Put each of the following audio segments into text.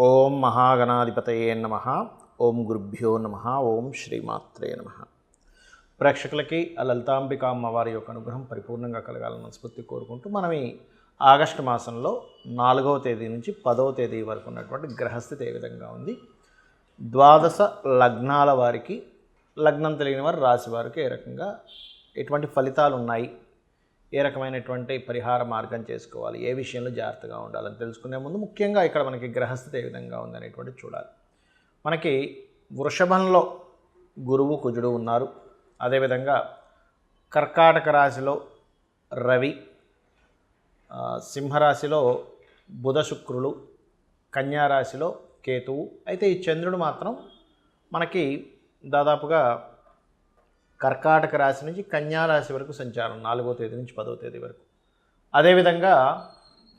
ఓం మహాగణాధిపతయే నమః. ఓం గురుభ్యో నమః. ఓం శ్రీమాత్రే నమః. ప్రేక్షకులకి ఆ లలితాంబిక అమ్మవారి యొక్క అనుగ్రహం పరిపూర్ణంగా కలగాలని మనస్ఫూర్తి కోరుకుంటూ మనం ఈ ఆగస్టు మాసంలో 4వ తేదీ నుంచి 10వ తేదీ వరకు ఉన్నటువంటి గ్రహస్థితి ఏ విధంగా ఉంది, ద్వాదశ లగ్నాల వారికి, లగ్నం తెలియని వారు రాశి వారికి ఏ రకంగా ఎటువంటి ఫలితాలు ఉన్నాయి, ఏ రకమైనటువంటి పరిహార మార్గం చేసుకోవాలి, ఏ విషయంలో జాగ్రత్తగా ఉండాలని తెలుసుకునే ముందు ముఖ్యంగా ఇక్కడ మనకి గ్రహస్థితి ఏ విధంగా ఉందనేటువంటి చూడాలి. మనకి వృషభంలో గురువు కుజుడు ఉన్నారు. అదేవిధంగా కర్కాటక రాశిలో రవి, సింహరాశిలో బుధ శుక్రులు, కన్యారాశిలో కేతువు. అయితే ఈ చంద్రుడు మాత్రం మనకి దాదాపుగా కర్కాటక రాశి నుంచి కన్యారాశి వరకు సంచారం 4వ తేదీ నుంచి 10వ తేదీ వరకు. అదేవిధంగా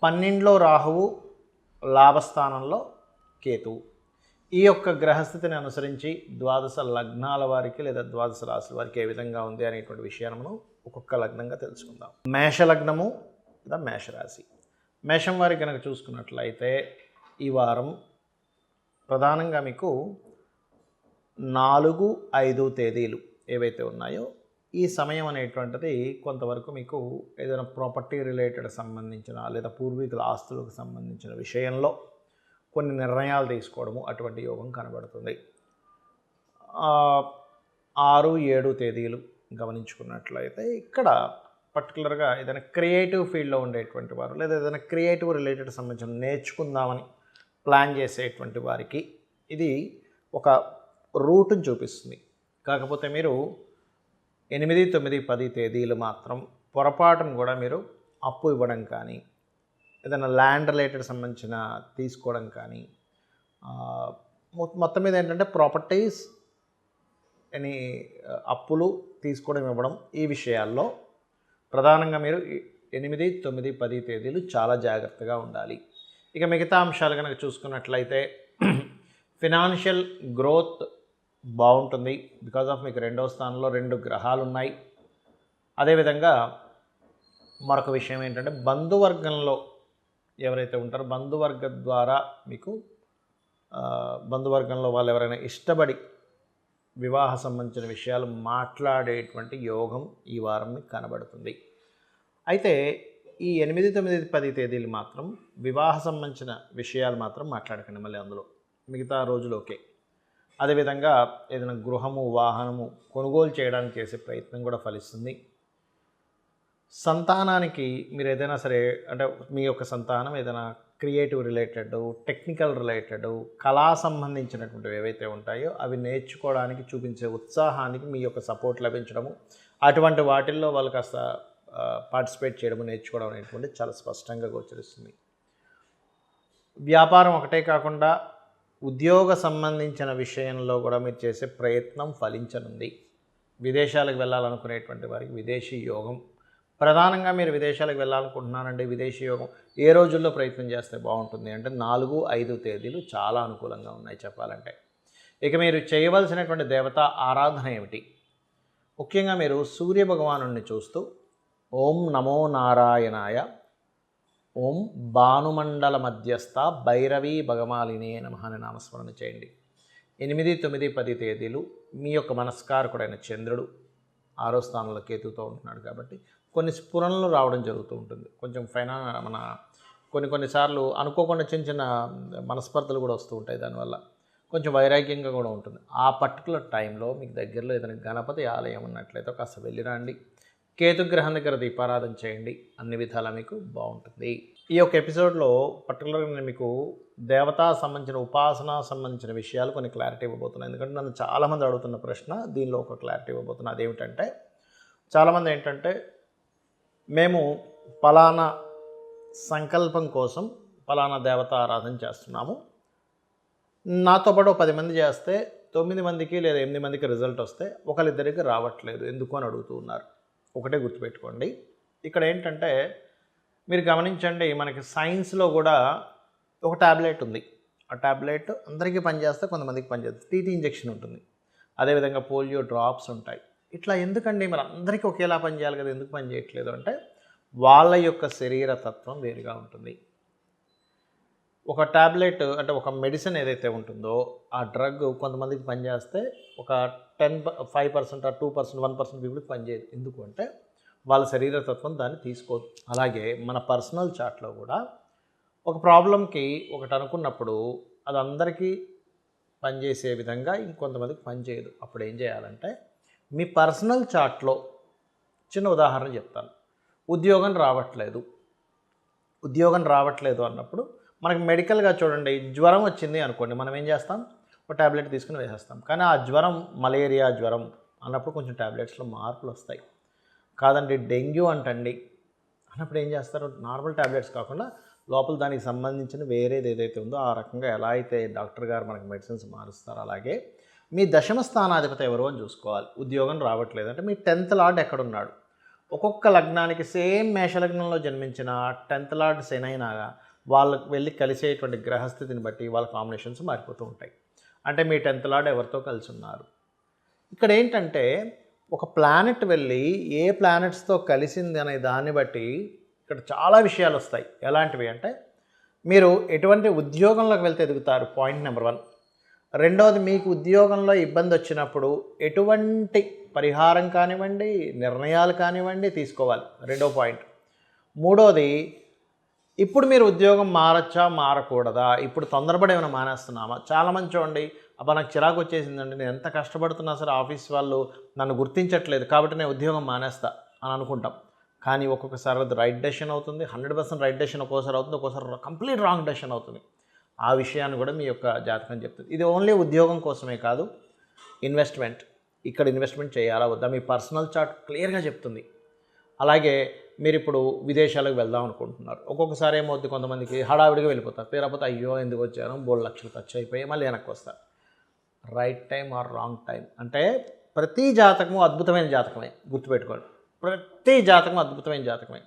12లో రాహువు, లాభస్థానంలో కేతువు. ఈ యొక్క గ్రహస్థితిని అనుసరించి ద్వాదశ లగ్నాల వారికి లేదా ద్వాదశ రాశుల వారికి ఏ విధంగా ఉంది అనేటువంటి విషయాన్ని మనం ఒక్కొక్క లగ్నంగా తెలుసుకుందాం. మేషలగ్నము లేదా మేషరాశి. మేషం వారికి కనుక చూసుకున్నట్లయితే ఈ వారం ప్రధానంగా మీకు 4, 5 తేదీలు ఏవైతే ఉన్నాయో ఈ సమయం అనేటువంటిది కొంతవరకు మీకు ఏదైనా ప్రాపర్టీ రిలేటెడ్ సంబంధించిన లేదా పూర్వీకుల ఆస్తులకు సంబంధించిన విషయంలో కొన్ని నిర్ణయాలు తీసుకోవడము అటువంటి యోగం కనబడుతుంది. 6, 7 తేదీలు గమనించుకున్నట్లయితే ఇక్కడ పర్టికులర్గా ఏదైనా క్రియేటివ్ ఫీల్డ్లో ఉండేటువంటి వారు లేదా ఏదైనా క్రియేటివ్ రిలేటెడ్ సంబంధించిన నేర్చుకుందామని ప్లాన్ చేసేటువంటి వారికి ఇది ఒక రూట్ని చూపిస్తుంది. కాకపోతే మీరు 8, 9, 10 తేదీలు మాత్రం పొరపాటును కూడా మీరు అప్పు ఇవ్వడం కానీ, ఏదైనా ల్యాండ్ రిలేటెడ్ సంబంధించిన తీసుకోవడం కానీ, మొత్తం మీద ఏంటంటే ప్రాపర్టీస్ అప్పులు తీసుకోవడం ఇవ్వడం, ఈ విషయాల్లో ప్రధానంగా మీరు 8, 9, 10 తేదీలు చాలా జాగ్రత్తగా ఉండాలి. ఇక మిగతా అంశాలు కనుక చూసుకున్నట్లయితే ఫినాన్షియల్ గ్రోత్ బాగుంటుంది. బికాజ్ ఆఫ్ మీకు 2వ స్థానంలో 2 గ్రహాలు ఉన్నాయి. అదేవిధంగా మరొక విషయం ఏంటంటే బంధువర్గంలో ఎవరైతే ఉంటారో బంధువర్గ ద్వారా మీకు బంధువర్గంలో వాళ్ళు ఎవరైనా ఇష్టపడి వివాహ సంబంధించిన విషయాలు మాట్లాడేటువంటి యోగం ఈ వారం కనబడుతుంది. అయితే ఈ 8, 9, 10 తేదీలు మాత్రం వివాహ సంబంధించిన విషయాలు మాత్రం మాట్లాడకండి. మళ్ళీ అందులో మిగతా రోజులు ఓకే. అదేవిధంగా ఏదైనా గృహము, వాహనము కొనుగోలు చేయడానికి చేసే ప్రయత్నం కూడా ఫలిస్తుంది. సంతానానికి మీరు ఏదైనా సరే అంటే మీ యొక్క సంతానం ఏదైనా క్రియేటివ్ రిలేటెడ్, టెక్నికల్ రిలేటెడ్, కళా సంబంధించినటువంటివి ఏవైతే ఉంటాయో అవి నేర్చుకోవడానికి చూపించే ఉత్సాహానికి మీ యొక్క సపోర్ట్ లభించడము, అటువంటి వాటిల్లో వాళ్ళు కాస్త పార్టిసిపేట్ చేయడము, నేర్చుకోవడం అనేటువంటిది చాలా స్పష్టంగా గోచరిస్తుంది. వ్యాపారం ఒకటే కాకుండా ఉద్యోగ సంబంధించిన విషయంలో కూడా మీరు చేసే ప్రయత్నం ఫలించనుంది. విదేశాలకు వెళ్ళాలనుకునేటువంటి వారికి విదేశీ యోగం, ప్రధానంగా మీరు విదేశాలకు వెళ్ళాలనుకుంటున్నారండి, విదేశీ యోగం ఏ రోజుల్లో ప్రయత్నం చేస్తే బాగుంటుంది అంటే 4, 5 తేదీలు చాలా అనుకూలంగా ఉన్నాయి చెప్పాలంటే. ఇక మీరు చేయవలసినటువంటి దేవతా ఆరాధన ఏమిటి? ముఖ్యంగా మీరు సూర్య భగవానుడిని చూస్తూ ఓం నమో నారాయణాయ, ఓం భానుమండల మధ్యస్థ భైరవీ భగమాలినే నమః అని నామస్మరణ చేయండి. 8, 9, 10 తేదీలు మీ యొక్క మనస్కారకుడైన చంద్రుడు 6వ స్థానంలో కేతుతో ఉంటున్నాడు కాబట్టి కొన్ని స్ఫురణలు రావడం జరుగుతూ ఉంటుంది. కొంచెం కొన్నిసార్లు అనుకోకుండా చిన్న చిన్న మనస్పర్ధలు కూడా వస్తూ ఉంటాయి. దానివల్ల కొంచెం వైరాగ్యంగా కూడా ఉంటుంది. ఆ పర్టికులర్ టైంలో మీకు దగ్గరలో ఏదైనా గణపతి ఆలయం ఉన్నట్లయితే కాస్త వెళ్ళిరండి. కేతుగ్రహం దగ్గర దీపారాధన చేయండి. అన్ని విధాలా మీకు బాగుంటుంది. ఈ యొక్క ఎపిసోడ్లో పర్టికులర్గా నేను మీకు దేవతా సంబంధించిన ఉపాసన సంబంధించిన విషయాలు కొన్ని క్లారిటీ ఇవ్వబోతున్నాను. ఎందుకంటే నన్ను చాలామంది అడుగుతున్న ప్రశ్న, దీనిలో ఒక క్లారిటీ ఇవ్వబోతున్నా. అదేమిటంటే చాలామంది ఏంటంటే మేము పలానా సంకల్పం కోసం పలానా దేవతా ఆరాధన చేస్తున్నాము, నాతో పాటు 10 మంది చేస్తే 9 మందికి లేదా 8 మందికి రిజల్ట్ వస్తే ఒకరిద్దరికి రావట్లేదు ఎందుకు అని అడుగుతూ ఉన్నారు. ఒకటే గుర్తుపెట్టుకోండి, ఇక్కడ ఏంటంటే మీరు గమనించండి, మనకి సైన్స్లో కూడా ఒక ట్యాబ్లెట్ ఉంది. ఆ ట్యాబ్లెట్ అందరికీ పనిచేస్తే కొంతమందికి పనిచేస్తుంది. టీటీ ఇంజెక్షన్ ఉంటుంది, అదేవిధంగా పోలియో డ్రాప్స్ ఉంటాయి. ఇట్లా ఎందుకండి మరి అందరికీ ఒకేలా పనిచేయాలి కదా, ఎందుకు పని చేయట్లేదు అంటే వాళ్ళ యొక్క శరీర తత్వం వేరుగా ఉంటుంది. ఒక టాబ్లెట్ అంటే ఒక మెడిసిన్ ఏదైతే ఉంటుందో ఆ డ్రగ్ కొంతమందికి పనిచేస్తే ఒక 5% 2% 1% పీపుల్కి పనిచేయదు. ఎందుకు అంటే వాళ్ళ శరీరతత్వం దాన్ని తీసుకోదు. అలాగే మన పర్సనల్ చార్ట్లో కూడా ఒక ప్రాబ్లంకి ఒకటి అనుకున్నప్పుడు అది అందరికీ పనిచేసే విధంగా ఇంకొంతమందికి పనిచేయదు. అప్పుడు ఏం చేయాలంటే మీ పర్సనల్ చార్ట్లో చిన్న ఉదాహరణ చెప్తాను. ఉద్యోగం రావట్లేదు అన్నప్పుడు మనకి మెడికల్గా చూడండి, జ్వరం వచ్చింది అనుకోండి, మనం ఏం చేస్తాం, ఒక ట్యాబ్లెట్ తీసుకుని వేసేస్తాం. కానీ ఆ జ్వరం మలేరియా జ్వరం అన్నప్పుడు కొంచెం ట్యాబ్లెట్స్లో మార్పులు వస్తాయి. కాదండి డెంగ్యూ అంటండి అన్నప్పుడు ఏం చేస్తారు, నార్మల్ ట్యాబ్లెట్స్ కాకుండా లోపల దానికి సంబంధించిన వేరేది ఏదైతే ఉందో ఆ రకంగా ఎలా అయితే డాక్టర్ గారు మనకి మెడిసిన్స్ మారుస్తారో అలాగే మీ దశమ స్థానాధిపతి ఎవరో అని చూసుకోవాలి. ఉద్యోగం రావట్లేదు అంటే మీ 10th లార్డ్ ఎక్కడున్నాడు. ఒక్కొక్క లగ్నానికి సేమ్ మేషలగ్నంలో జన్మించిన 10th లార్డ్ శని అయినా వాళ్ళకి వెళ్ళి కలిసేటువంటి గ్రహస్థితిని బట్టి వాళ్ళ కాంబినేషన్స్ మారిపోతూ ఉంటాయి. అంటే మీ 10th లార్డ్ ఎవరితో కలిసి ఉన్నారు. ఇక్కడ ఏంటంటే ఒక ప్లానెట్ వెళ్ళి ఏ ప్లానెట్స్తో కలిసింది అనే దాన్ని బట్టి ఇక్కడ చాలా విషయాలు వస్తాయి. ఎలాంటివి అంటే మీరు ఎటువంటి ఉద్యోగంలోకి వెళ్తే ఎదుగుతారు, పాయింట్ నెంబర్ 1. రెండవది, మీకు ఉద్యోగంలో ఇబ్బంది వచ్చినప్పుడు ఎటువంటి పరిహారం కానివ్వండి, నిర్ణయాలు కానివ్వండి తీసుకోవాలి, రెండో పాయింట్. మూడోది, ఇప్పుడు మీరు ఉద్యోగం మారచ్చా మారకూడదా, ఇప్పుడు తొందరపడి ఏమైనా మానేస్తున్నామా. చాలామంది చూడండి, అబ్బా నాకు చిరాకు వచ్చేసిందండి, నేను ఎంత కష్టపడుతున్నా సరే ఆఫీస్ వాళ్ళు నన్ను గుర్తించట్లేదు కాబట్టి నేను ఉద్యోగం మానేస్తా అని అనుకుంటాం. కానీ ఒక్కొక్కసారి అది రైట్ డెసిషన్ అవుతుంది, 100% రైట్ డెసిషన్ ఒక్కోసారి అవుతుంది, ఒక్కోసారి కంప్లీట్ రాంగ్ డెసిషన్ అవుతుంది. ఆ విషయాన్ని కూడా మీ యొక్క జాతకం చెప్తుంది. ఇది ఓన్లీ ఉద్యోగం కోసమే కాదు, ఇన్వెస్ట్మెంట్, ఇక్కడ ఇన్వెస్ట్మెంట్ చేయాలా వద్దా మీ పర్సనల్ చార్ట్ క్లియర్గా చెప్తుంది. అలాగే మీరు ఇప్పుడు విదేశాలకు వెళ్దాం అనుకుంటున్నారు, ఒక్కొక్కసారి ఏమవుద్ది, కొంతమందికి హడావిడిగా వెళ్ళిపోతారు, తీరపోతే అయ్యో ఎందుకు వచ్చాను, 3 లక్షలు ఖర్చు అయిపోయి మళ్ళీ వెనక్కి వస్తారు. Right time or wrong time అంటే ప్రతి జాతకము అద్భుతమైన జాతకమే, గుర్తుపెట్టుకోండి. ప్రతి జాతకం అద్భుతమైన జాతకమే.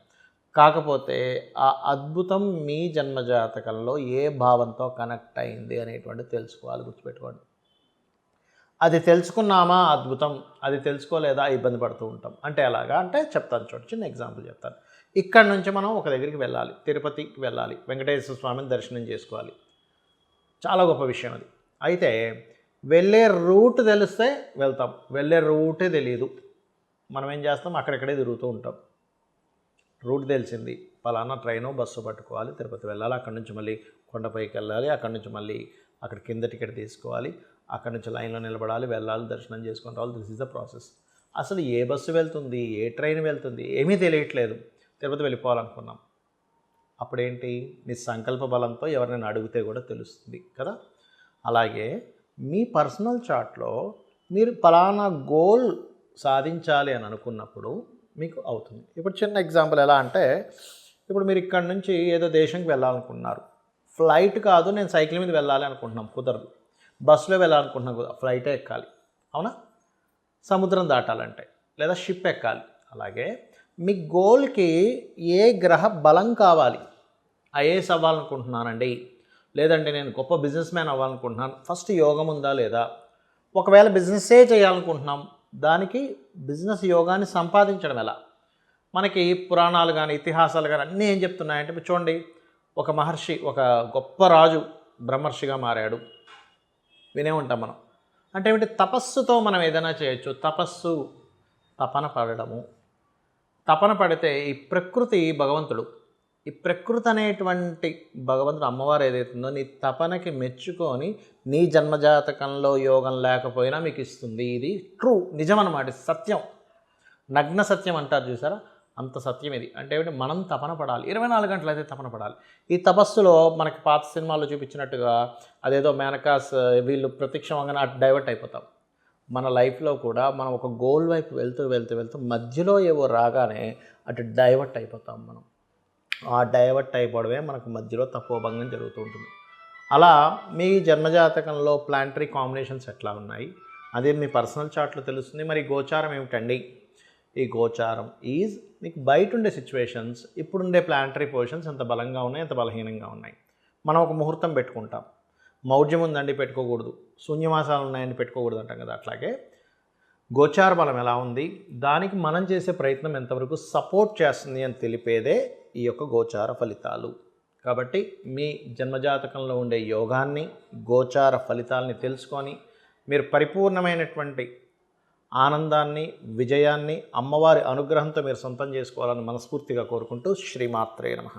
కాకపోతే ఆ అద్భుతం మీ జన్మ జాతకంలో ఏ భావంతో కనెక్ట్ అయింది అనేటువంటిది తెలుసుకోవాలి, గుర్తుపెట్టుకోండి. అది తెలుసుకున్నామా అద్భుతం, అది తెలుసుకోలేదా ఇబ్బంది పడుతూ ఉంటాం. అంటే ఎలాగా అంటే చెప్తాను చూడండి, చిన్న ఎగ్జాంపుల్ చెప్తాను. ఇక్కడ నుంచి మనం ఒక దగ్గరికి వెళ్ళాలి, తిరుపతికి వెళ్ళాలి, వెంకటేశ్వర స్వామిని దర్శనం చేసుకోవాలి, చాలా గొప్ప విషయం అది. అయితే వెళ్ళే రూట్ తెలిస్తే వెళ్తాం, వెళ్ళే రూటే తెలియదు, మనం ఏం చేస్తాం, అక్కడెక్కడే తిరుగుతూ ఉంటాం. రూట్ తెలిసింది, పలానా ట్రైను బస్సు పట్టుకోవాలి, తిరుపతి వెళ్ళాలి, అక్కడి నుంచి మళ్ళీ కొండపైకి వెళ్ళాలి, అక్కడి నుంచి మళ్ళీ అక్కడ కింద టికెట్ తీసుకోవాలి, అక్కడి నుంచి లైన్లో నిలబడాలి, వెళ్ళాలి, దర్శనం చేసుకొని రావాలి. This is the process. అసలు ఏ బస్సు వెళ్తుంది, ఏ ట్రైన్ వెళ్తుంది ఏమీ తెలియట్లేదు, తిరుపతి వెళ్ళిపోవాలనుకున్నాం. అప్పుడేంటి, మీ సంకల్ప బలంతో ఎవరినైనా అడిగితే కూడా తెలుస్తుంది కదా. అలాగే మీ పర్సనల్ చార్ట్లో మీరు పలానా గోల్ సాధించాలి అని అనుకున్నప్పుడు మీకు అవుతుంది. ఇప్పుడు చిన్న ఎగ్జాంపుల్ ఎలా అంటే, ఇప్పుడు మీరు ఇక్కడ నుంచి ఏదో దేశంకి వెళ్ళాలనుకుంటున్నారు, ఫ్లైట్ కాదు నేను సైకిల్ మీద వెళ్ళాలి అనుకుంటున్నాం, కుదరదు. బస్సులో వెళ్ళాలనుకుంటున్నాం, ఫ్లైటే ఎక్కాలి, అవునా, సముద్రం దాటాలంటే, లేదా షిప్ ఎక్కాలి. అలాగే మీ గోల్కి ఏ గ్రహ బలం కావాలి, ఐఏఎస్ అవ్వాలనుకుంటున్నానండి, లేదంటే నేను గొప్ప బిజినెస్ మ్యాన్ అవ్వాలనుకుంటున్నాను, ఫస్ట్ యోగం ఉందా లేదా. ఒకవేళ బిజినెస్సే చేయాలనుకుంటున్నాం, దానికి బిజినెస్ యోగాన్ని సంపాదించడం ఎలా. మనకి పురాణాలు కానీ ఇతిహాసాలు కానీ అన్నీ ఏం చెప్తున్నాయంటే చూడండి, ఒక మహర్షి, ఒక గొప్ప రాజు బ్రహ్మర్షిగా మారాడు, వినే ఉంటాం మనం. అంటే ఏమిటి, తపస్సుతో మనం ఏదైనా చేయొచ్చు. తపస్సు, తపన పడడము, తపన పడితే ఈ ప్రకృతి భగవంతుడు, ఈ ప్రకృతి అనేటువంటి భగవంతుడు అమ్మవారు ఏదైతుందో నీ తపనకి మెచ్చుకొని నీ జన్మజాతకంలో యోగం లేకపోయినా మీకు ఇస్తుంది. ఇది ట్రూ, నిజం అన్నమాట, సత్యం, నగ్న సత్యం అంటారు చూసారా, అంత సత్యం ఇది. అంటే ఏమిటి, మనం తపన పడాలి, 24 గంటలు అయితే తపన పడాలి. ఈ తపస్సులో మనకి పాత సినిమాల్లో చూపించినట్టుగా అదేదో మేనకాస్ వీళ్ళు ప్రత్యక్షంగానే అటు డైవర్ట్ అయిపోతాం. మన లైఫ్లో కూడా మనం ఒక గోల్ వైపు వెళ్తూ మధ్యలో ఏవో రాగానే అటు డైవర్ట్ అయిపోతాం మనం. ఆ డైవర్ట్ అయిపోవడమే మనకు మధ్యలో తపోభంగం జరుగుతూ ఉంటుంది. అలా మీ జన్మజాతకంలో ప్లానటరీ కాంబినేషన్స్ ఎట్లా ఉన్నాయి అదే మీ పర్సనల్ చార్ట్లో తెలుస్తుంది. మరి గోచారం ఏమిటండి, ఈ గోచారం ఈజ్ మీకు బయట ఉండే సిచ్యువేషన్స్, ఇప్పుడుండే ప్లానటరీ పొజిషన్స్ ఎంత బలంగా ఉన్నాయి, ఎంత బలహీనంగా ఉన్నాయి. మనం ఒక ముహూర్తం పెట్టుకుంటాం, మౌఢ్యం ఉందండి పెట్టుకోకూడదు, శూన్యమాసాలు ఉన్నాయని పెట్టుకోకూడదు అంటాం కదా. అట్లాగే గోచార బలం ఎలా ఉంది, దానికి మనం చేసే ప్రయత్నం ఎంతవరకు సపోర్ట్ చేస్తుంది అని తెలిపేదే ఈ యొక్క గోచార ఫలితాలు. కాబట్టి మీ జన్మజాతకంలో ఉండే యోగాన్ని, గోచార ఫలితాలని తెలుసుకొని మీరు పరిపూర్ణమైనటువంటి ఆనందాన్ని, విజయాన్ని అమ్మవారి అనుగ్రహంతో మీరు సొంతం చేసుకోవాలని మనస్ఫూర్తిగా కోరుకుంటూ శ్రీమాత్రే నమః.